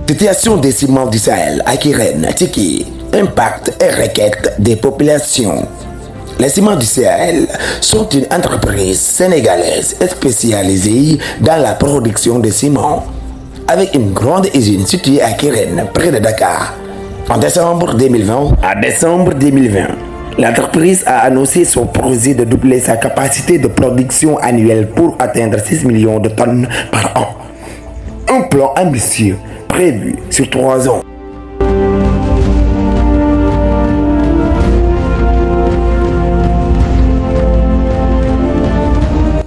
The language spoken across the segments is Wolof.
Situation des ciments du Sahel à Kirène, Tiki, impact et requête des populations. Les ciments du Sahel sont une entreprise sénégalaise spécialisée dans la production de ciment, avec une grande usine située à Kirène, près de Dakar. En décembre 2020, l'entreprise a annoncé son projet de doubler sa capacité de production annuelle pour atteindre 6 millions de tonnes par an. Un plan ambitieux prévu sur 3 ans.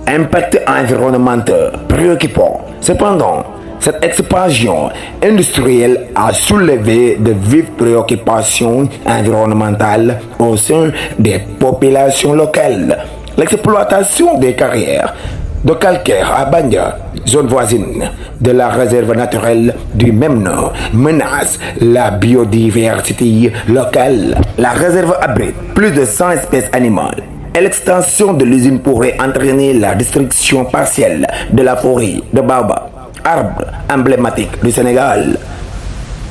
Impact environnemental préoccupant. Cependant, cette expansion industrielle a soulevé de vives préoccupations environnementales au sein des populations locales. L'exploitation des carrières de calcaire à Bandia, zone voisine de la réserve naturelle du même nom, menace la biodiversité locale. La réserve abrite plus de 100 espèces animales et l'extension de l'usine pourrait entraîner la destruction partielle de la forêt de Baobab, arbre emblématique du Sénégal.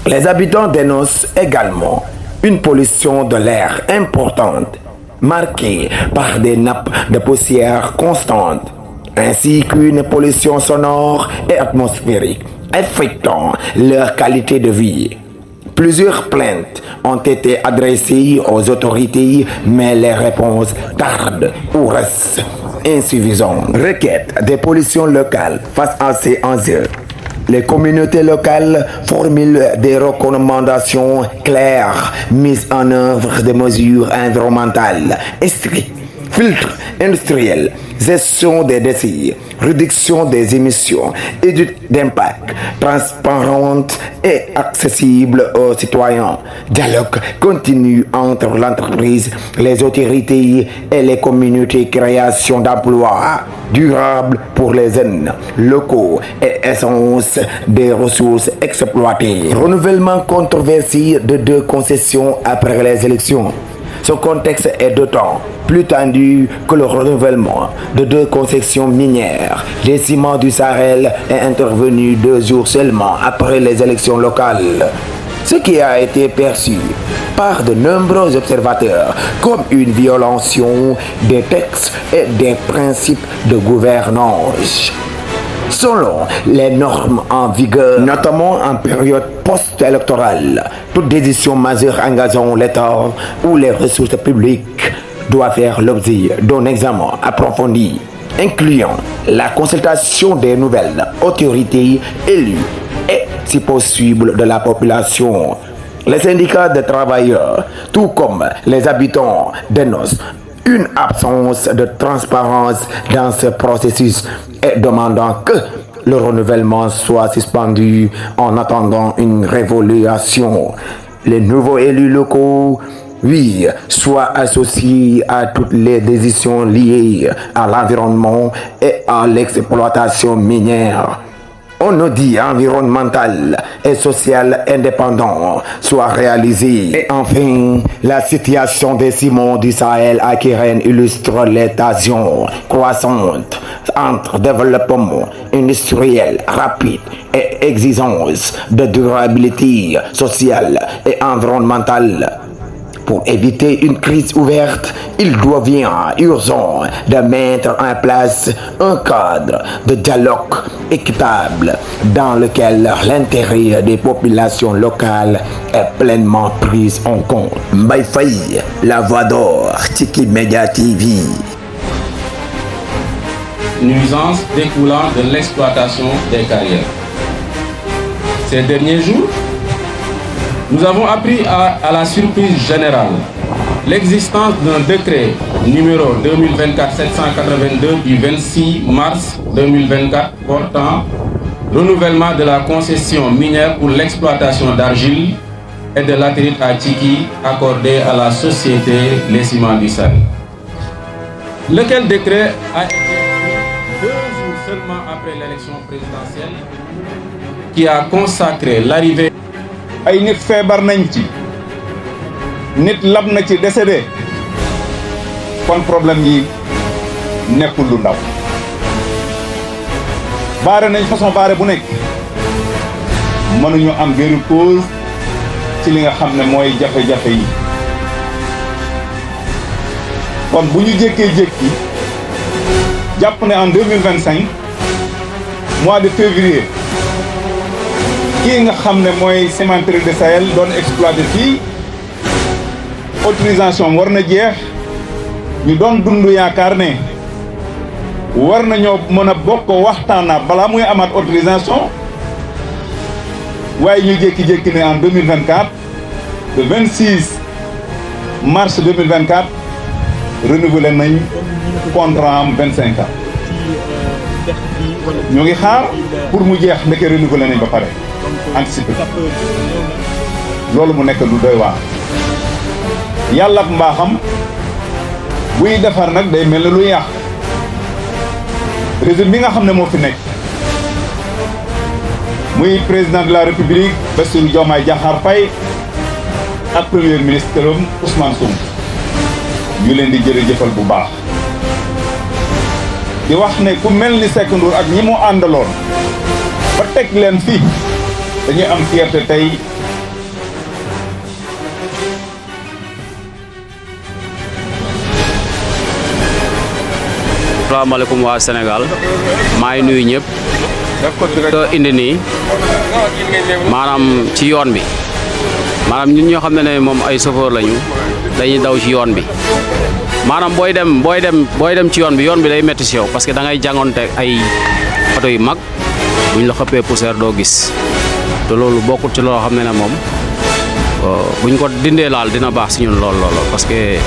Les habitants dénoncent également une pollution de l'air importante, marquée par des nappes de poussière constantes, ainsi qu'une pollution sonore et atmosphérique, affectant leur qualité de vie. Plusieurs plaintes ont été adressées aux autorités, mais les réponses tardent ou restent insuffisantes. Requête des pollutions locales face à ces enjeux. Les communautés locales formulent des recommandations claires, mises en œuvre des mesures environnementales strictes, filtres industriels, gestion des déchets, réduction des émissions, études d'impact, transparente et accessible aux citoyens. Dialogue continu entre l'entreprise, les autorités et les communautés, création d'emplois durables pour les jeunes locaux et essence des ressources exploitées. Renouvellement controversé de 2 concessions après les élections. Ce contexte est d'autant plus tendu que le renouvellement de 2 concessions minières des ciments du Sahel est intervenu 2 jours seulement après les élections locales. Ce qui a été perçu par de nombreux observateurs comme une violation des textes et des principes de gouvernance. Selon les normes en vigueur, notamment en période post-électorale, toute décision majeure engageant l'État ou les ressources publiques doit faire l'objet d'un examen approfondi, incluant la consultation des nouvelles autorités élues et, si possible, de la population. Les syndicats de travailleurs, tout comme les habitants, dénoncent une absence de transparence dans ce processus et demandant que le renouvellement soit suspendu en attendant une réévaluation. Les nouveaux élus locaux, oui, soient associés à toutes les décisions liées à l'environnement et à l'exploitation minière. Un audit environnemental et social indépendant soit réalisé. Et enfin, la situation des ciments du Sahel à Kirène illustre les tensions croissantes entre développement industriel rapide et exigence de durabilité sociale et environnementale. Pour éviter une crise ouverte, il devient urgent de mettre en place un cadre de dialogue équitable dans lequel l'intérêt des populations locales est pleinement pris en compte. Mbaye Faye, la voix d'or, Tiki Media TV. Nuisances découlant de l'exploitation des carrières. Ces derniers jours, nous avons appris à la surprise générale l'existence d'un décret numéro 2024-782 du 26 mars 2024 portant renouvellement de la concession minière pour l'exploitation d'argile et de latérite à Tiki accordée à la société Les Ciments du Sahel. Lequel décret a été pris 2 jours seulement après l'élection présidentielle qui a consacré l'arrivée ay nit feebar nañ ci nit lab na ci décédé kon problème yi nekkul lu ndaw baare nañ façon baare bu nekk mënuñu am gain de cause ci li nga xam ne mooy jafe-jafe yi kon bu ñu jékkee-jékki jàpp ne en 2025 mois de février kii nga xam ne mooy cimenterie de Sahel doon exploité fii autorisation war na jeex ñu doon dund yaakaar ne war nañoo mën a bokk waxtaana balaa muy amaat autorisation waaye ñu jékki-jékki ne en 2024 le 26 mars 2024 renouvelé nañ contrat am 25 ans ñu ngi xaar pour mu jeex ndeke renouvelé nañ ba pare anticiper loolu mu nekk lu doy waar yàlla ak mbaaxam buy defar nag day mel ne lu yàq régime bi nga xam ne moo fi nekk muy président de la république Bassirou Diomaye Diakhar Faye ak premier ministre Ousmane Sonko ñu leen di jërëjëfal bu baax di wax ne ku mel ni Seck Ndour ak ñi mu àndaloon ba teg leen fii dañuy am fierté tey asalaamaaleykum waa Sénégal maa ngi nuyu ñëpp ko indi nii maanaam ci yoon bi maanaam ñun ñoo xam ne moom ay chauffeur lañu dañuy daw ci yoon bi maanaam booy dem ci yoon bi day metti ci yow parce que da ngay jàngoonte ay oto yu mag buñ la xëppee poussière doo gis te loolu bokkut ci loo xam ne moom buñ ko dindee laal dina baax si ñun lool parce que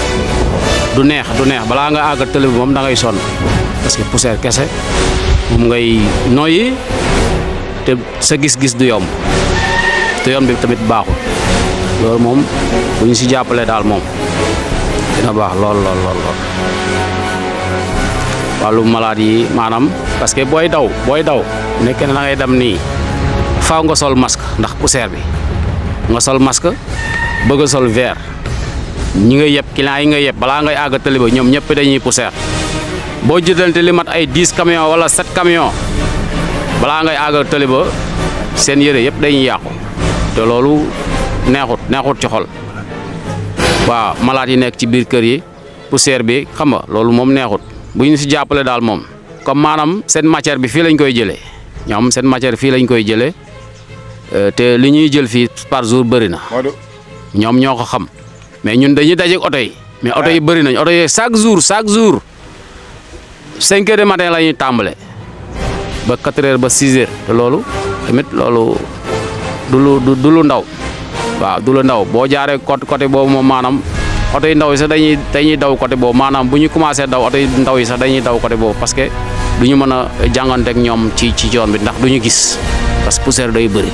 du neex balaa nga àgg tëli bi moom da ngay sonn parce que poussière kese moom ngay noyyi te sa gis-gis du yomb te yoon bi tamit baaxul loolu moom bu ñu si jàppalee daal moom dina baax lool wàllu malade yi maanaam parce que booy daw nekk na da ngay dem nii faaw nga sol masque ndax poussière bi nga sol masque bëgg a sol verre ñi nga yeb client yi nga yeb balaa ngay àgg tëli ba ñoom ñëpp dañuy poussière boo jëlante li mat ay 10 camions wala 7 camions balaa ngay àgg tëli ba seen yére yëpp dañuy yàqu te loolu neexut ci xol waaw malade yi nekk ci biir kër yi poussière bi xam nga loolu moom neexut bu ñu si jàppale daal moom comme maanaam seen matière bi fii lañ koy jëlee ñoom seen matière fii lañ koy jëlee te li ñuy jël fii par jour bëri na ñoom ñoo ko xam mais ñun dañuy dajeeg oto yi mais oto yi bëri nañ oto yi chaque jour 5 heures du matin la ñuy tàmbale ba 4 heures ba 6 heures te loolu tamit loolu du lu ndaw waaw du lu ndaw boo jaaree côté boobu moom maanaam oto yi ndaw yi sax dañuy daw côté boobu maanaam bu ñu commencé daw oto yi ndaw yi sax dañuy daw côté boobu parce que du ñu mën a jànganteeg ñoom ci yoon bi ndax du ñu gis parce que poussière day bëri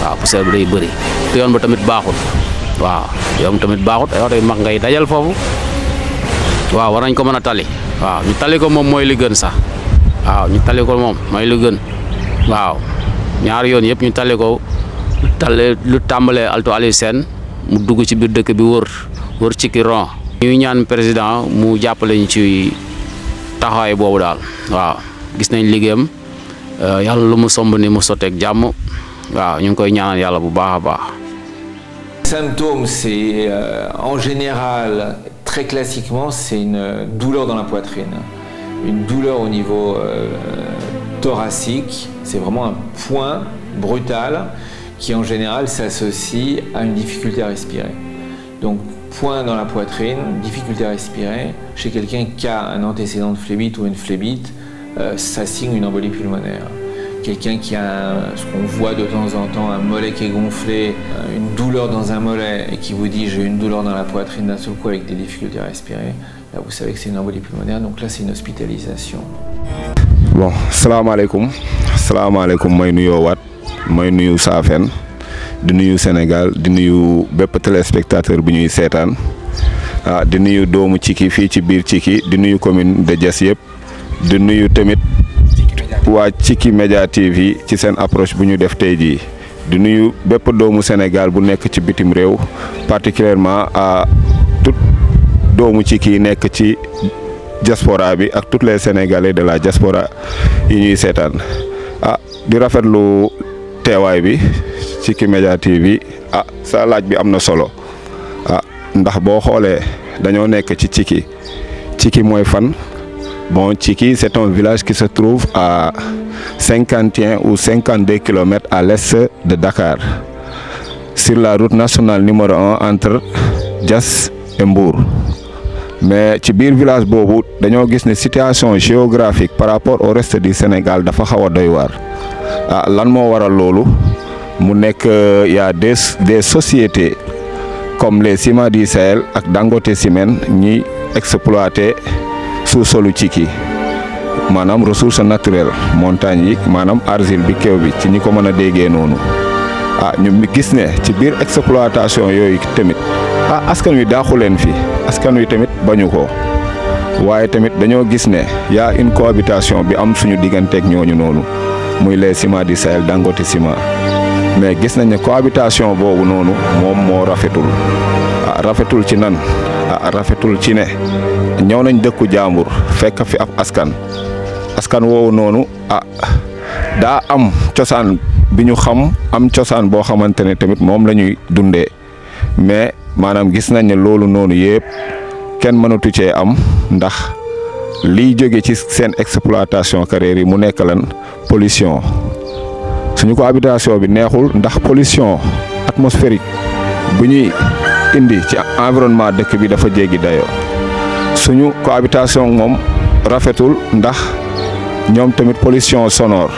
waaw poussière bi day bëri te yoon ba tamit baaxul waaw yoon tamit baaxut ay oto yu mag ngay dajal foofu waaw war nañ ko mën a tali waaw ñu tali ko moom mooy li gën sax waaw ñu tali ko moom mooy li gën waaw ñaari yoon yëpp ñu tali ko lu tàmbalee Alto Aliou Sène mu dugg ci biir dëkk bi wër ci ki ron ñuy ñaan président mu jàppale ñu ci taxawaay boobu daal waaw gis nañ liggéeyam yàlla lu mu somb ni mu sotteeg jàmm waaw ñu ngi koy ñaanal yàlla bu baax a baax. Symptômes, c'est en général, très classiquement, c'est une douleur dans la poitrine, une douleur au niveau thoracique. C'est vraiment un point brutal qui en général s'associe à une difficulté à respirer. Donc point dans la poitrine, difficulté à respirer, chez quelqu'un qui a un antécédent de phlébite ou une phlébite, ça signe une embolie pulmonaire. Quelqu'un qui a ce qu'on voit de temps en temps, un mollet qui est gonflé, une douleur dans un mollet et qui vous dit j'ai une douleur dans la poitrine d'un seul coup avec des difficultés à respirer, là vous savez que c'est une embolie pulmonaire, donc là c'est une hospitalisation. Bon, salaamaaleykum may nuyoo waat may nuyu Saafeen di nuyu Sénégal di nuyu bépp téléspectateur bu ñuy seetaan di nuyu doomu Cikki fii ci biir Cikki di nuyu commune de Diass yëpp di nuyu tamit waa Cikki Média TV ci seen approche bu ñu def tey jii di nuyu bépp doomu Sénégal bu nekk ci bitim réew particulièrement à tout doomu Cikki nekk ci diaspora bi ak tous les Sénégalais de la diaspora yi ñuy seetaan di rafetlu teewaay bi Cikki Média TV sa laaj bi am na solo ndax boo xoolee dañoo nekk ci Cikki mooy fan. Bon, Cikki, c'est un village qui se trouve à 51 ou 52 km à l'est de Dakar, sur la route nationale numéro 1 entre Diass et Mbour. Mais ci biir village boobu dañoo gis ne situation géographique par rapport au reste du Sénégal dafa xaw a doy waar lan moo waral loolu mu nekk y a des sociétés comme les Ciments du Sahel ak Dangote Ciment ñi exploité sous-solu Cikki maanaam ressource naturelle montagne yi maanaam argile bi kéew bi ci ñi ko mën a déggee noonu ñu gis ne ci biir exploitation yooyu tamit askan wi daaxu leen fi askan wi tamit bañu ko waaye tamit dañoo gis ne y a une cohabitation bi am suñu digganteeg ñooñu noonu muy les Ciments du Sahel Dangote Ciment mais gis nañ ne cohabitation boobu noonu moom moo rafetul rafetul ci nan rafetul ci ne ñëw nañ dëkku jaambur fekk fi ab askan woowu noonu daa am cosaan bi ñu xam am cosaan boo xamante ne tamit moom la ñuy dundee mais maanaam gis nañ ne loolu noonu yëpp kenn mënatu cee am ndax liy jóge ci seen exploitation carrière yi mu nekk lan pollution suñu cohabitation bi neexul ndax pollution atmosphérique bu ñuy indi ci environnement dëkk bi dafa jéggi dayoo suñu cohabitation moom rafetul ndax ñoom tamit pollution sonore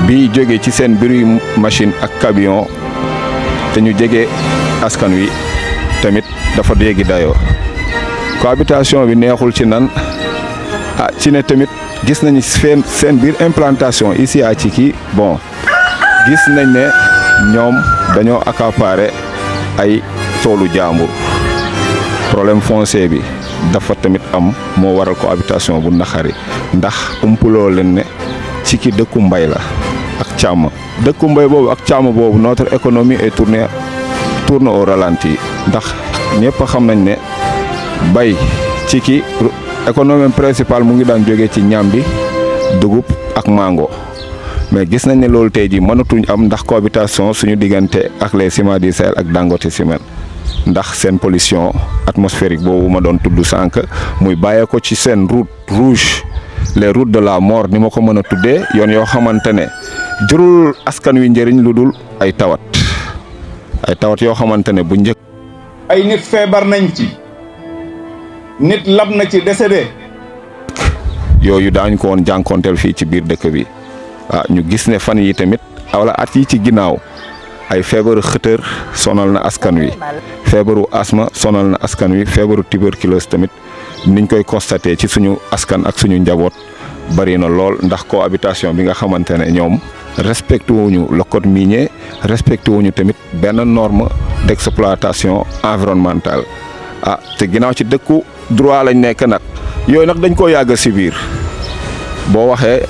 bi jóge ci seen bruit machine ak camion te ñu jege askan wi tamit dafa jéggi dayoo cohabitation bi neexul ci nan ci ne tamit gis nañu seen biir implantation ici à Cikki bon gis nañ ne ñoom dañoo accaparer ay toolu jaambur problème foncier bi dafa tamit am moo waral cohabitation bu naxari ndax umpuloo leen ne Cikki dëkku mbay la ak càmm dëkku mbay boobu ak càmm boobu notre économie est tourne au ralenti ndax ñëpp xam nañ ne bay Cikki économie principale mu ngi daan jógee ci ñambi dugub ak mango mais gis nañ ne loolu tey jii mënatuñ am ndax cohabitation suñu diggante ak les Ciments du Sahel ak Dangote Ciment ndax seen pollution atmosphérique boobu ma doon tudd sànq muy bàyyee ko ci seen route rouge les routes de la mort ni ma ko mën a tuddee yoon yoo xamante ne jurul askan wi njëriñ lu dul ay tawat yoo xamante ne bu njëkk. ay nit feebar nañ ci nit lab na ci décédé. yooyu daañu ko woon jànkoonteel fii ci biir dëkk bi ñu gis ne fan yi tamit wala at yi ci ginnaaw ay feebaru xëtër sonal na askan wi feebaru asma sonal na askan wi feebaru tuberculose tamit niñ koy constaté ci suñu askan ak suñu njaboot bari na lool ndax cohabitation bi nga xamante ne ñoom respecté wuñu le code minier respecté wuñu tamit benn norme d'exploitation environnementale te ginnaaw ci dëkku droit lañ nekk nag yooyu nag dañ koo yàgg si biir boo waxee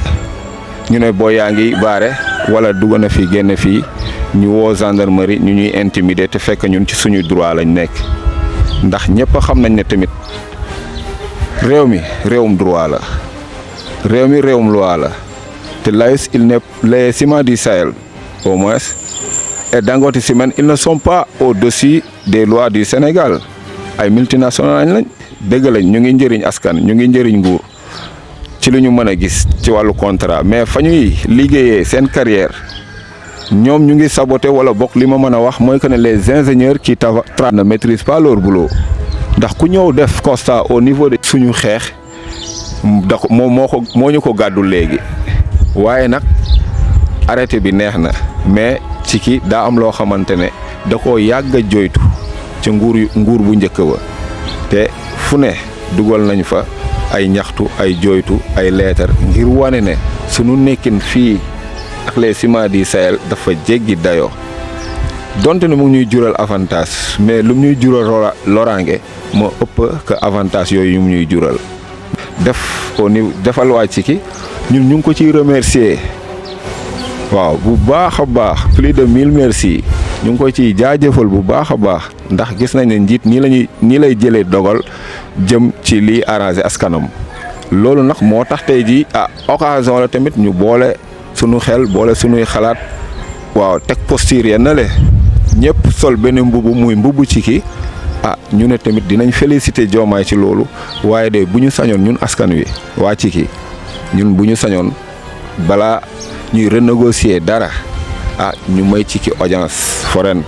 ñu ne boo yaa ngi baare wala dugg na fii génn fii ñu woo gendarmerie ñu ñuy intimider te fekk ñun ci suñu droit lañ nekk ndax ñëpp xam nañ ne tamit réew mi réewum droit la réew mi réewum loi la te les Ciments du Sahel au moins et Dangote Ciment ils ne sont pas au-dessus des lois du Sénégal ay multinationales lañ dëgg lañ ñu ngi njëriñ askan ñu ngi njëriñ nguur ci lu ñu mën a gis ci wàllu contrat mais fa ñuy liggéeyee seen carrière ñoom ñu ngi saboté wala bokk li ma mën a wax mooy que ne les ingénieurs qui ne maîtrisent pas leur boulot ndax ku ñëw def constat au niveau de suñu xeex da ko moo ñu ko gàddul léegi waaye nag arrêté bi neex na mais Cikki daa am loo xamante ne da koo yàgg a joytu ci nguur bu njëkk ba te fu ne dugal nañ fa ay ñaxtu ay jooytu ay leetar ngir wane ne sunu nekkin fii ak les Ciments du Sahel dafa jéggi dayoo donte ne mu ngi ñuy jural avantage mais lu mu ñuy jural loraange moo ëpp que avantage yooyu mu ñuy jural def au niveau defal waa Cikki ñun ñu ngi ko ciy remercier waaw bu baax a baax plus de 1000 merci ñu ngi koy ciy jaajëfal bu baax a baax ndax gis nañ ne njiit nii lay jëlee dogal jëm ci liy arrangé askanam loolu nag moo tax tey jii occasion la tamit ñu boole sunu xel boole sunuy xalaat waaw teg posture ya na le ñëpp sol benn mbubu muy mbubu Ciki ñu ne tamit dinañ féliciter Diomaye ci loolu waaye de bu ñu sañoon ñun askan wi waa Ciki ñun bu ñu sañoon balaa ñuy renégocier dara ñu may Ciki audience foraine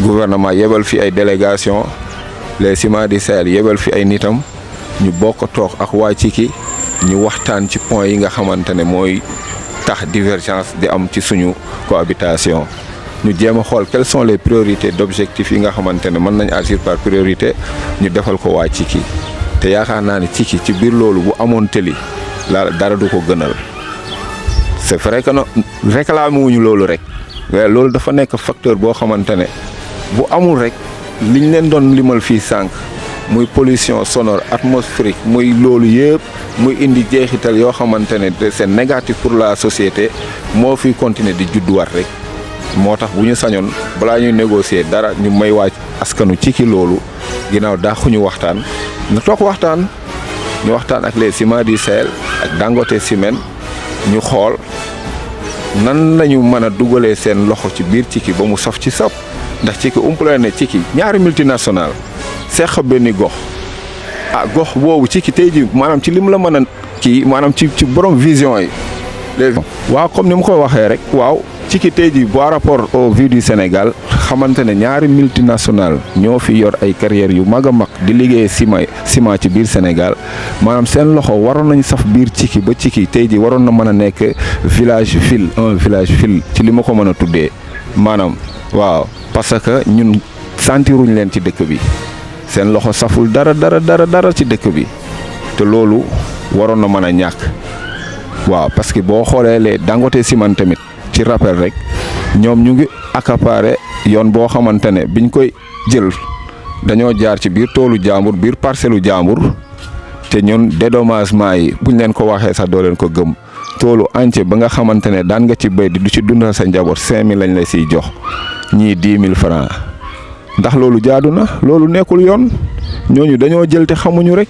gouvernement yebal fi ay délégation les Ciments du Sahel yebal fi ay nitam ñu bokk toog ak waa Ciki ñu waxtaan ci point yi nga xamante ne mooy tax divergence di am ci suñu cohabitation ñu jéem a xool quelles sont les priorités d'objectifs yi nga xamante ne mën nañ agir par priorité ñu defal ko waa Ciki te yaakaar naa ne Ciki ci biir loolu bu amoon tëli la dara du ko gënal c'est vrai que no réclamé wuñu loolu rek waaye loolu dafa nekk facteur boo xamante ne bu amul rek liñ leen doon limal fii sànq muy pollution sonore atmosphérique muy loolu yëpp muy indi jeexital yoo xamante ne c'est négatif pour la société moo fi continuer di judduwaat rek moo tax bu ñu sañoon balaa ñuy négocier dara ñu may waaj askanu Ciki loolu ginnaaw daaxuñu waxtaan na toog waxtaan ñu waxtaan ak les Ciments du Sahel ak Dangote Ciment ñu xool nan lañu mën a dugalee seen loxo ci biir Ciki ba mu saf ci sap ndax Ciki umpale ne Ciki ñaari multinational seq benn gox gox boobu Ciki tey ji maanaam ci lim la mën a kii maanaam ci borom vision yi léegi waaw comme ni mu ko waxee rek waaw Ciki tey ji par rapport au vu du Sénégal xamante ne ñaari multinational ñoo fi yor ay carrières yu mag a mag di liggéey ciment ci biir Sénégal maanaam seen loxo waroon nañ saf biir Ciki ba Ciki tey ji waroon na mën a nekk village ville un village ville ci li ma ko mën a tuddee maanaam waaw parce que ñun sentiruñ leen ci dëkk bi seen loxo saful dara ci dëkk bi te loolu waroon na mën a ñàkk waaw parce que boo xoolee les Dangote Ciment tamit ci rappel rek ñoom ñu ngi accaparé yoon boo xamante ne biñ koy jël dañoo jaar ci biir toolu jàmbur biir parcelle u jàmbur te ñun dédommagement yi buñ leen ko waxee sax doo leen ko gëm toolu entier ba nga xamante ne daan nga ci béy di du ci dundal sa njaboot 5000 lañ lay siy jox ñii 10 000 francs ndax loolu jaadu na loolu nekkul yoon ñooñu dañoo jël te xamuñu rek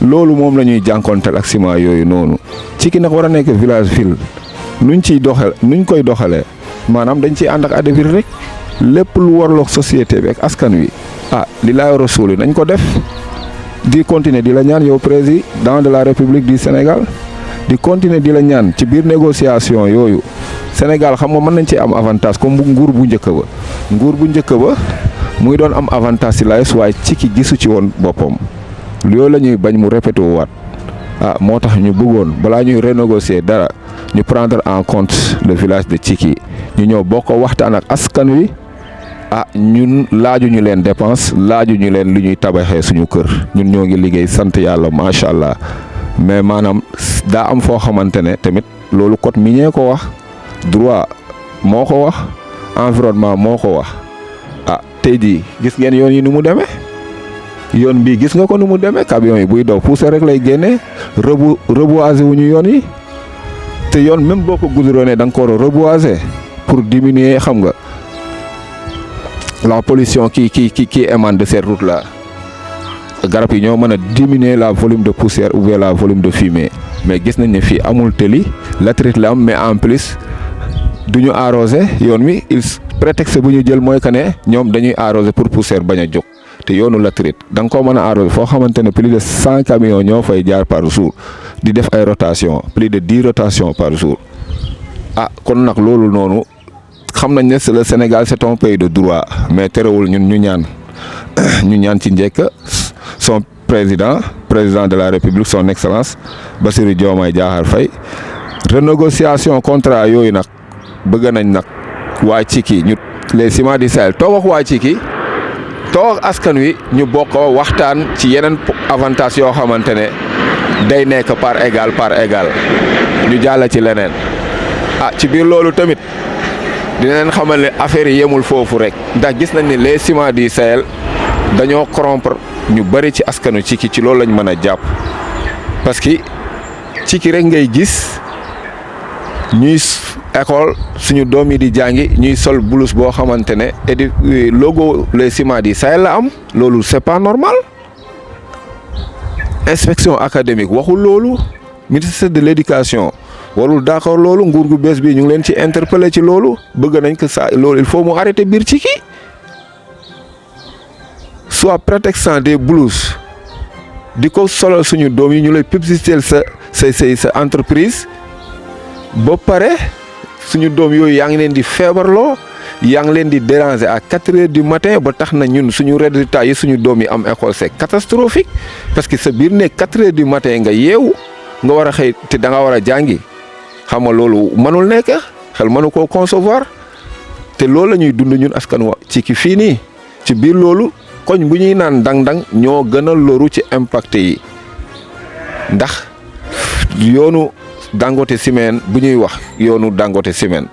loolu moom la ñuy jànkonteel ak ciment yooyu noonu Ciki nag war a nekk village ville nuñ koy doxalee maanaam dañ ciy ànd ak adhéré rek lépp lu warloog société bi ak askan wi li laay rasuuli nañ ko def di continuer di la ñaan yow président de la République du Sénégal di continuer di la ñaan ci biir négociation yooyu Sénégal xam nga mën nañ ci am avantage comme nguur bu njëkk ba muy doon am avantage ci laay waaye Ciki gisu ci woon boppam loolu la ñuy bañ mu répété waat moo tax ñu bëggoon balaa ñuy renégocier dara ñu prendre en compte le village de Ciki ñu ñëw bokk waxtaan ak askan wi ñun laajuñu leen dépense laajuñu leen lu ñuy tabaxee suñu kër ñun ñoo ngi liggéey sant yàlla macha allah mais maanaam daa am foo xamante ne tamit loolu code minier ko wax droit moo ko wax environnement moo ko wax tey jii gis ngeen yoon yi ni mu demee yoon bii gis nga ko ni mu demee camion yi buy daw poussière rek lay génnee reboiser wuñu yoon yi te yoon même boo ko goudronné da nga ko war a reboiser pour diminuer xam nga la pollution qui émane de cette route là garab yi ñoo mën a diminuer la volume de poussière ou bien la volume de fumée mais gis nañ ne fii amul tëli latérite la am mais en plus duñu arroser yoon wi prétexte bu ñu jël mooy que ne ñoom dañuy arroser pour poussière bañ a jóg te yoonu latérite da nga koo mën a arroser foo xamante ne plus de 100 camions ñoo fay jaar par jour di def ay rotation plus de 10 rotations par jour kon nag loolu noonu xam nañ ne le Sénégal c'est un pays de droit mais terewul ñun ñu ñaan ci njëkk son président de la République son excellence Bassirou Diomaye Diakhar Faye renégociation contrat yooyu nag bëgg nañ nag waa Ciki ñu les Ciments du Sahel toog ak waa Ciki toog ak askan wi ñu bokk waxtaan ci yeneen avantage yoo xamante ne day nekk par égal ñu jàll ci leneen ci biir loolu tamit dina leen xamal ne affaire yi yemul foofu rek ndax gis nañ ne les Ciments du Sahel dañoo corrompre ñu bari ci askanu Ciki ci loolu lañ mën a jàpp parce que Ciki rek ngay gis ñuy école suñu doom yi di jàngi ñuy sol blouse boo xamante ne logo les Ciments du Sahel la am loolu c'est pas normal inspection académique waxul loolu ministère de l'éducation warul d'accord loolu. nguur gu bees bii ñu ngi leen ci interpeller ci loolu. bëgg nañ que ça loolu il faut mu arrêter biir ci kii soit prétextant des blouses di ko solal suñu doom yi ñu lay publiciter sa entreprise ba pare suñu doom yooyu yaa ngi leen di feebarloo yaa ngi leen di déranger à 4 heures du matin ba tax na ñun suñu résultat yi suñu doom yi am école c'est catastrophique parce que sa biir ne 4 heures du matin nga yeewu nga war a xëy te da nga war a jàngi xam nga loolu mënul nekk xel mënu koo concevoir te loolu la ñuy dund ñun askan wa ci ki fii nii ci biir loolu koñ bu ñuy naan dang-dang ñoo gën a loru ci impacté yi ndax yoonu Dangote Ciment bu ñuy wax yoonu Dangote Ciment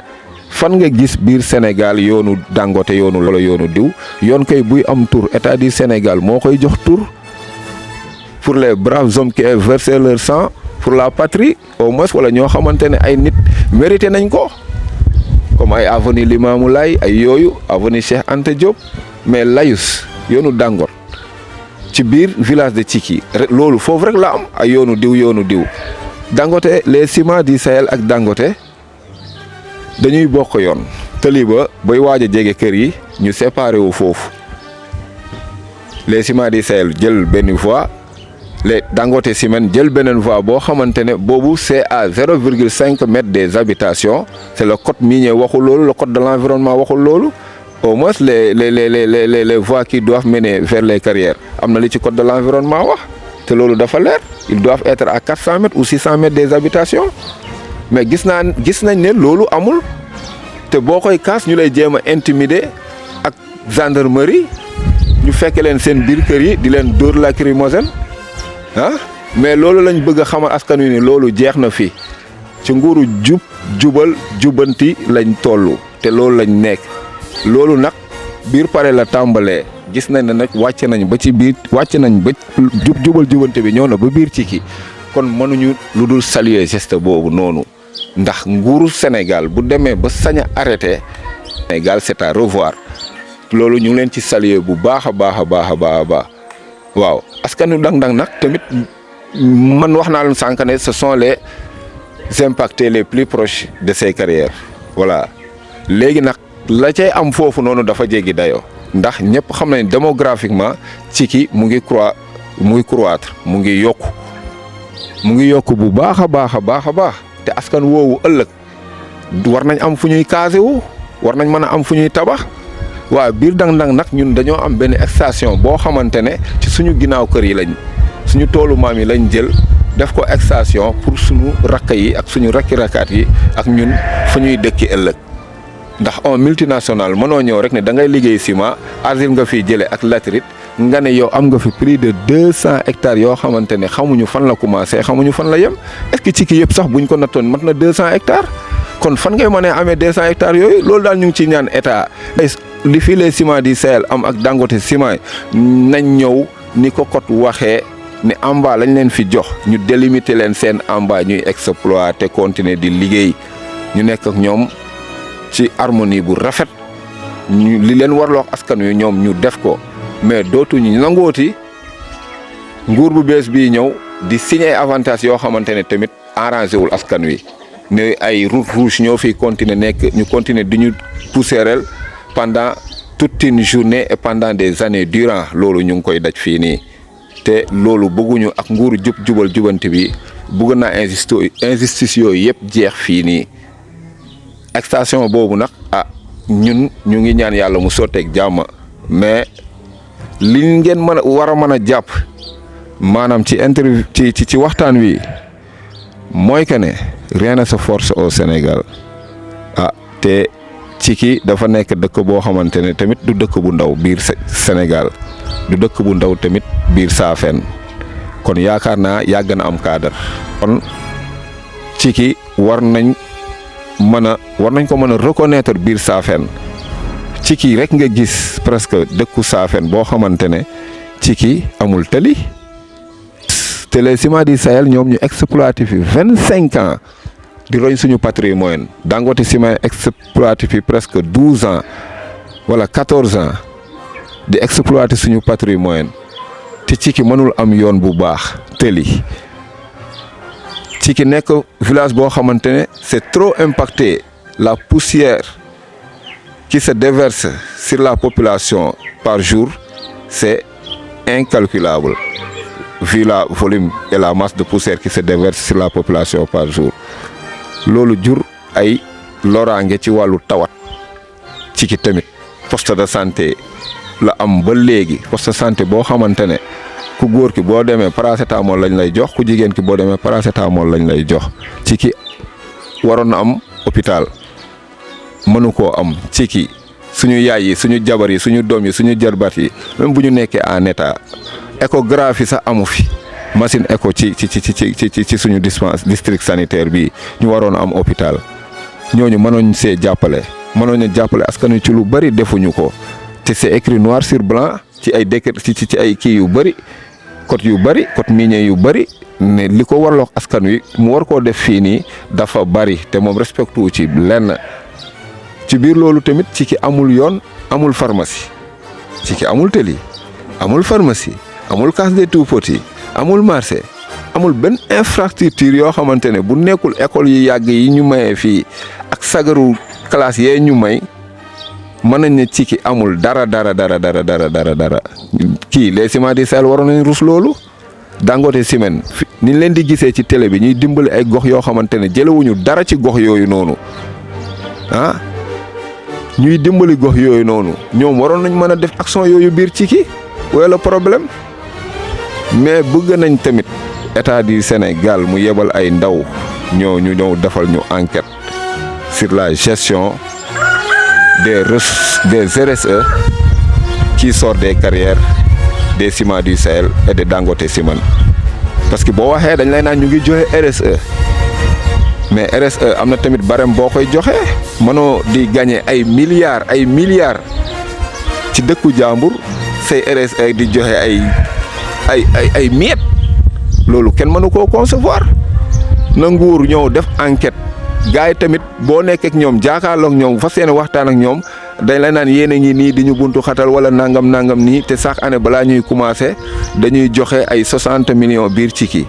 fan nga gis biir Sénégal yoonu Dangote yoonu lolo yoonu diw yoon koy buy am tur état du Sénégal moo koy jox tur pour les braves hommes qui ont versé leur sang pour la patrie au moins wala ñoo xamante ne ay nit mérité nañ ko comme ay avenue Limamou Laye ay yooyu avenue Cheikh Anta Diop mais layus yoonu Dangote ci biir village de Tchiki loolu foofu rek la am ay yoonu diw Dangote les ciments du Sahel ak Dangote dañuy bokk yoon tëli ba bay waaj a jege kër yi ñu séparé wu foofu les ciments du Sahel jël benn voie les Dangote Ciment jël beneen voie boo xamante ne boobu c'est à 0,5 mètre des habitations c'est le code minier waxul loolu le code de l'environnement waxul loolu au moins les voies qui doivent mener vers les carrières am na li ci code de l'environnement wax te loolu dafa leer ils doivent être à 400 mètres ou 600 mètres des habitations mais gis nañ ne loolu amul te boo koy kaas ñu lay jéem a intimider ak gendarmerie ñu fekk leen seen biir kër yi di leen dóor lacrymogène ah mais loolu lañ bëgg a xamal askan wi ni loolu jeex na fi ci nguuru jubal jubanti lañ toll te loolu lañ nekk loolu nag biir pare la tàmbalee gis nañ ne nag wàcce nañ ba ci biir wàcce nañ ba jubal jubante bi ñëw na ba biir ci ki kon mënuñu lu dul saluer geste boobu noonu ndax nguuru Sénégal bu demee ba sañ a arrêté Sénégal c'est à revoir loolu ñu ngi leen ci saluer bu baax a baax waaw askanu dang-dang nag tamit man wax naa leen sànq ne ce sont les impactés les plus proches de ces carrières voilà léegi nag la cay am foofu noonu dafa jéggi dayoo ndax ñëpp xam nañ démographiquement ci ki mu ngi croître mu ngi yokku bu baax a baax te askan woowu ëllëg war nañ am fu ñuy casé wu war nañ mën a am fu ñuy tabax waaw biir dang-dang nag ñun dañoo am benn station boo xamante ne ci suñu ginnaaw kër yi suñu toolu maam yi lañ jël def ko station pour suñu rakk yi ak suñu rakkaat yi ak ñun fu ñuy dëkki ëllëg ndax on multinational mënoo ñëw rek ne da ngay liggéey ciment asile nga fiy jëlee ak latérite nga ne yow am nga fi plus de 200 hectares yoo xamante ne xamuñu fan la commencé xamuñu fan la yem est-ce que ci ki yëpp sax buñ ko nattoon mat na 200 hectares kon fan ngay mën a amee 200 hectares yooyu loolu daal ñu ngi ci ñaan état li fii les ciments du Sahel am ak Dangote Ciment nañ ñëw ni ko kot waxee ne amba lañ leen fi jox ñu délimiter leen seen amba ñuy exploiter continuer di liggéey ñu nekk ak ñoom ci harmonie bu rafet ñu li leen warloo askan wi ñoom ñu def ko mais dootuñu nangooti nguur bu bees bii ñëw di signer avantage yoo xamante ne tamit arrangé wul askan wi ne ay route rouge ñoo fiy continuer nekk ñu continuer di ñu pousserel pendant toute une journée et pendant des années durant loolu ñu ngi koy daj fii nii te loolu bëgguñu ak nguuru jubal jubanti bi bëgg naa injustice yooyu yëpp jeex fii nii station boobu nag ñun ñu ngi ñaan yàlla mu sotteeg jàmm mais li ngeen war a mën a jàpp maanaam ci interview ci waxtaan wi mooy que ne rien ne se force au Sénégal te ci ki dafa nekk dëkk boo xamante ne tamit du dëkk bu ndaw biir Sénégal du dëkk bu ndaw tamit biir Saafeen kon yaakaar naa yàgg na am cadre kon ci ki war nañ ko mën a reconnaître biir Saafeen ci ki rek nga gis presque dëkku Saafeen boo xamante ne ci ki amul tali te les ciments du Sahel ñoom ñu exploité fi 25 ans di roñ suñu patrimoine Dangote Ciment exploité fi presque 12 ans wala 14 ans di exploité suñu patrimoine te ci ki mënul am yoon bu baax tëli ci ki nekk village boo xamante ne c'est trop impacté. La poussière qui se déverse sur la population par jour, c'est incalculable vu la volume et la masse de poussière qui se déverse sur la population par jour. Loolu jur ay loraange ci wàllu tawat ci ki tamit poste de santé la am ba léegi poste de santé boo xamante ne ku góor ki boo demee paracétamol lañ lay jox ku jigéen ki boo demee paracétamol lañ lay jox ci ki waroon na am hôpital mënu koo am ci ki suñu yaay yi suñu jabar yi suñu doom yi suñu jarbaat yi même bu ñu nekkee en état échographie sax amu fi machine écho ci suñu district sanitaire bi ñu waroon am hôpital ñooñu mënoon see jàppale mënoon a jàppale askan wi ci lu bari defuñu ko te c'est écrit noir sur blanc ci ay décret ci ay kii yu bari code yu bari code minier yu bari ne li ko warloo askan wi mu war koo def fii nii dafa bari te moom respecté wu ci lenn. ci biir loolu tamit ci ki amul yoon amul pharmacie ci ki amul tëli amul pharmacie amul case des tout-petits amul marché amul benn infrastructure yoo xamante ne bu nekkul école yi yàgg yi ñu mayee fii ak sagaru classe yee ñu may mën nañ ne ci ki amul dara kii les ciments du Sahel waroon nañ rus loolu Dangote Ciment ni leen di gisee ci télé bi ñuy dimbali ay gox yoo xamante ne jëlewuñu dara ci gox yooyu noonu ah ñuy dimbali gox yooyu noonu ñoom waroon nañ mën a def action yooyu biir ci ki wala problème mais bëgg nañ tamit état du Sénégal mu yebal ay ndaw ñu ñëw defal ñu enquête sur la gestion des RSE qui sort des carrières des ciments du Sahel et de Dangote Ciment parce que boo waxee dañ lay naan ñu ngi joxe RSE mais RSE am na tamit barème boo koy joxe mënoo di gagner ay milliards ci dëkku jàmbur say RSE di joxe ay miettes loolu kenn mënu koo concevoir na nguur ñëw def enquête gars yi tamit boo nekk ak ñoom jaakaarloo ak ñoom fas yéene waxtaan ak ñoom dañ la naan yéen a ngi nii di ñu buntu xatal wala nangam nii te chaque année balaa ñuy commencer dañuy joxe ay 60 millions biir ci kii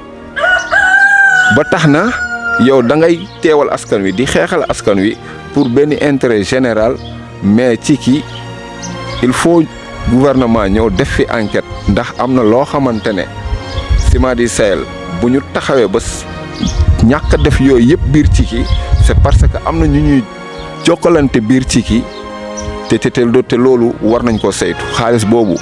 ba tax na yow da ngay teewal askan wi di xeexal askan wi pour benn intérêt général mais ci kii il faut gouvernement ñëw def fi enquête ndax am na loo xamante ne Ciments du Sahel bu ñu taxawee ba ñàkk def yooyu yëpp biir ci kii c'est parce que am na ñu ñuy jokkalante biir ci kii te loolu war nañ ko saytu xaalis boobu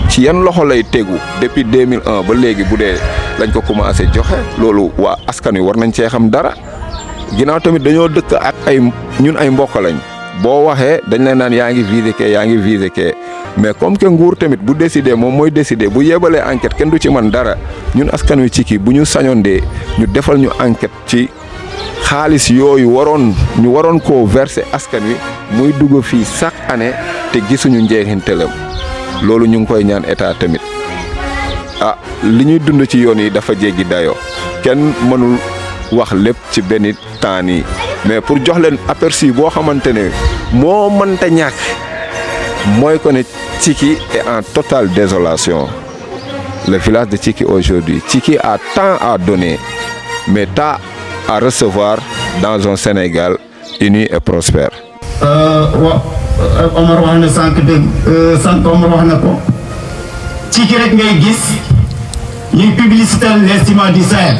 ci yan loxo lay tegu depuis 2001 ba léegi bu dee lañ ko commencé joxe loolu waa askan wi war nañ cee xam dara ginnaaw tamit dañoo dëkk ak ñun ay mbokk lañ boo waxee dañ lay naan yaa ngi visé kee mais comme que nguur tamit bu décidé moom mooy décidé bu yebalee enquête kenn du ci man dara ñun askan wi ci kii bu ñu sañondee ñu defal ñu enquête ci xaalis yooyu ñu waroon koo verser askan wi muy dugg fii chaque année te gisuñu njeexintalam loolu ñu ngi koy ñaan état tamit li ñuy dund ci yoon yi dafa jéggi dayoo kenn mënul wax lépp ci benn temps yi mais pour jox leen aperçu boo xamante ne moo mënta ñàkk mooy ko ne Tchiki est en totale désolation le village de Tchiki aujourd'hui Tchiki a tant à donner mais tant à recevoir dans un Sénégal uni et prospère. Omar wax na sànq Omar wax na ko Tchiki rek ngay gis ñuy publicité les Ciments du Sahel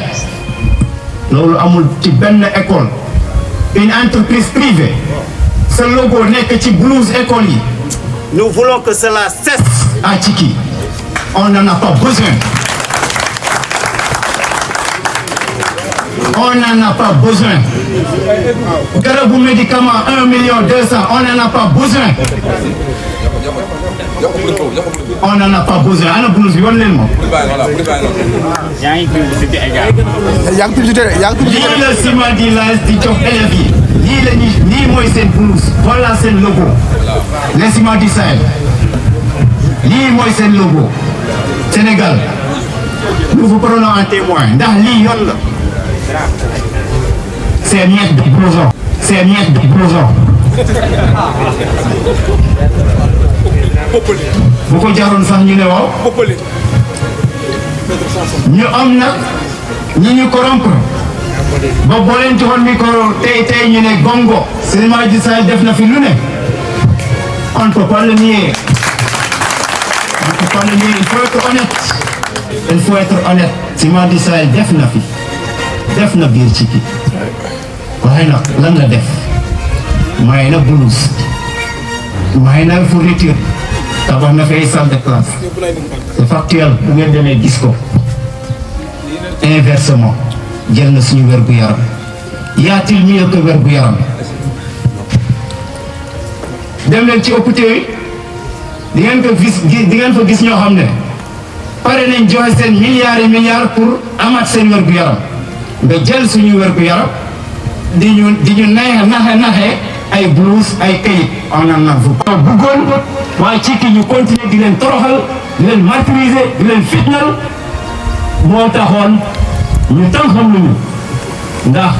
loolu amul ci benn école une entreprise privée ce logo nekk ci blouse école yi. Nous voulons que cela cesse à Tchiki. On n'en a pas besoin. On n'en a pas besoin. Garabu médicament 1 million 200, on n'en a pas besoin. On n'en a pas besoin. Ana blouse bi wan leen moom. Yaa ngi publicité égal. Yaa ngi publicité. Lii la Ciments du Sahel di jox élèves yi. lii mooy seen blouse. Voilà seen logo. Les Ciments du Sahel. lii mooy seen logo. Sénégal. Nous vous prenons en témoin. Ndax lii yoon la. C'est miette de blouson. C'est miette de blouson. bu ko jaroon sax ñu ne waaw. ñu am nag ñi ñu corrompre ba boo leen joxoon micro tey ñu ne gongo Serigne Di Sall def na fi lu ne on ne peut pas le nier. On ne peut pas le nier, il faut être honnête. Il faut être honnête. Serigne Di Sall def na biir Cikki waaye nag lan la def may na blouse may na fourniture tabax na fi ay salle de classe c'est factuel bu ngeen demee gis ko inversement jël na suñu wér-gu-yaram y-a-t-il mieux que wér-gu-yaram dem leen ci hôpital yi di ngeen fa gis ñoo xam ne pare nañ joxe seen milliards pour amaat seen wér-gu-yaram nga jël suñu wér-gu-yaram di ñu naxe ay blouse ay kayit on en a bëggoon waaye Cikki ñu continuer di leen toroxal di leen martyriser di leen fitnal moo taxoon ñu tam xam luñu ndax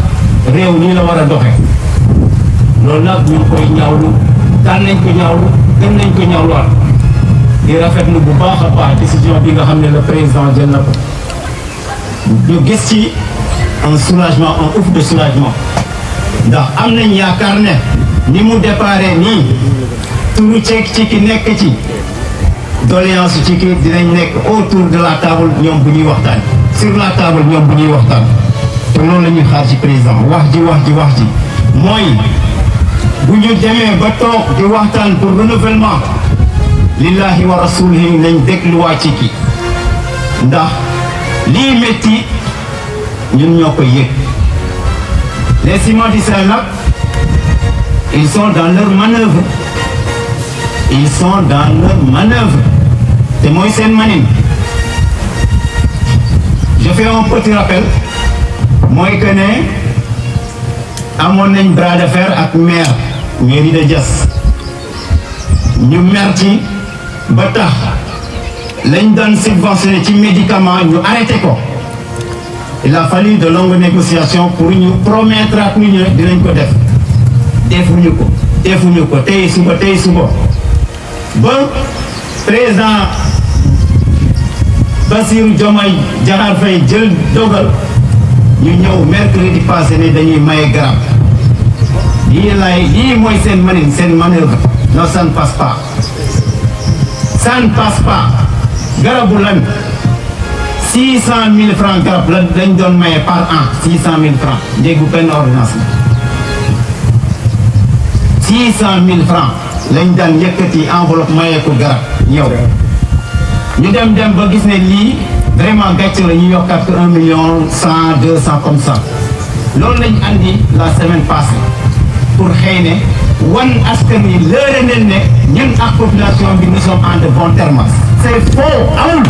réew nii la war a doxe loolu nag ñu koy ñaawlu daan nañ ko ñaawlu gën nañ ko ñaawluwaat di rafetlu bu baax a baax décision bi nga xam ne le président jël na ko ñu gis ci un soulagement un ouf de soulagement ndax am nañ yaakaar ne ni mu déparé nii turu Cikki nekk ci doléance Cikki dinañ nekk autour de la table ñoom bu ñuy waxtaan sur la table ñoom bu ñuy waxtaan te loolu la ñuy xaar ci président wax ji mooy bu ñu demee ba toog di waxtaan pour renouvellement lillahi wa rasulihi nañ déglu waa Cikki ndax lii métti ñun ñoo koy yëg les Serigne Di Sall nag ils sont dans leur manœuvre te mooy seen manin je fais un petit rappel mooy que ne amoon nañ bras de fer ak mairie de Diass ñu mer ci ba tax lañ doon subventionné ci médicament ñu arrêté ko. Il a fallu de longues négociations pour ñu promettre ak ñu ne dinañ ko def defuñu ko tey suba ba président Bassirou Diomaye Diakhar Faye jël dogal ñu ñëw mercredi passé ne dañuy maye garab lii mooy seen manœuvre non ça ne passe pas garabu lan 600 000 francs garab lañ doon maye par an 600 000 francs njëgu benn ordonnance la 600 000 francs lañ daan yëkkati enveloppe maye ko garab ñëw ñu dem ba gis ne lii vraiment gàcce la ñu yokkaat ko 1 million 100 200 comme ça loolu lañ andi la semaine passée pour xëy ne wan askan wi lëre nañ ne ñun ak population bi nous sommes en de bons termes. C'est faux, amul.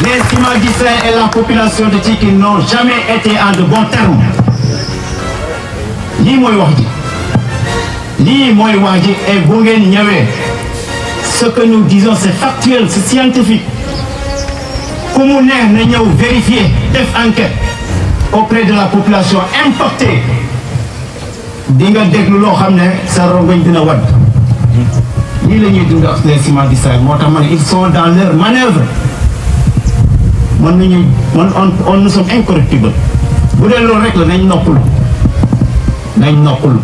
Les Serigne Di Sall et la population de Cikki n'ont jamais été en de bons termes. lii mooy wax ji et bu ngeen ñëwee ce que nous disons c'est factuel, c'est scientifique. ku mu neex na ñëw vérifier def enquête auprès de la population impactée di nga déglu loo xam ne sa rongoñ dina wadd. lii la ñuy dund ak les Serigne Di Sall moo tax ma ne ils sont dans leur manœuvre nous sommes incorruptibles bu dee loolu rek la nañ noppalu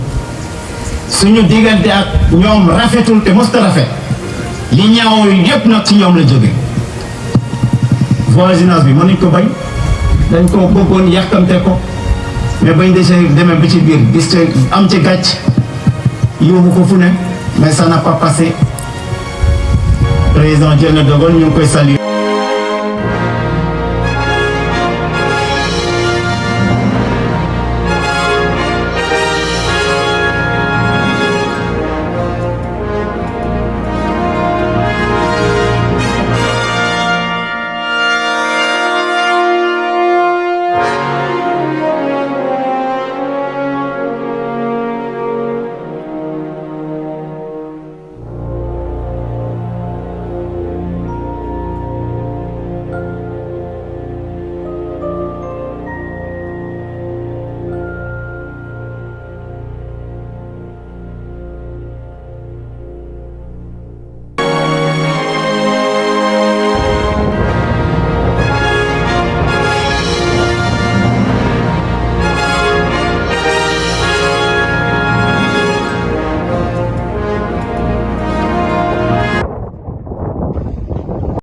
suñu diggante ak ñoom rafetul te mosta rafet li ñaaw yépp nag ci ñoom la jóge voisinage bi mënuñ ko bañ dañ ko bëggoon yàkkamte ko mais bañ demee ba ci biir gis te am ci gàcc yóbbu ko fu ne mais ça n'a pas passé président jël na dogal ñu ngi koy saluer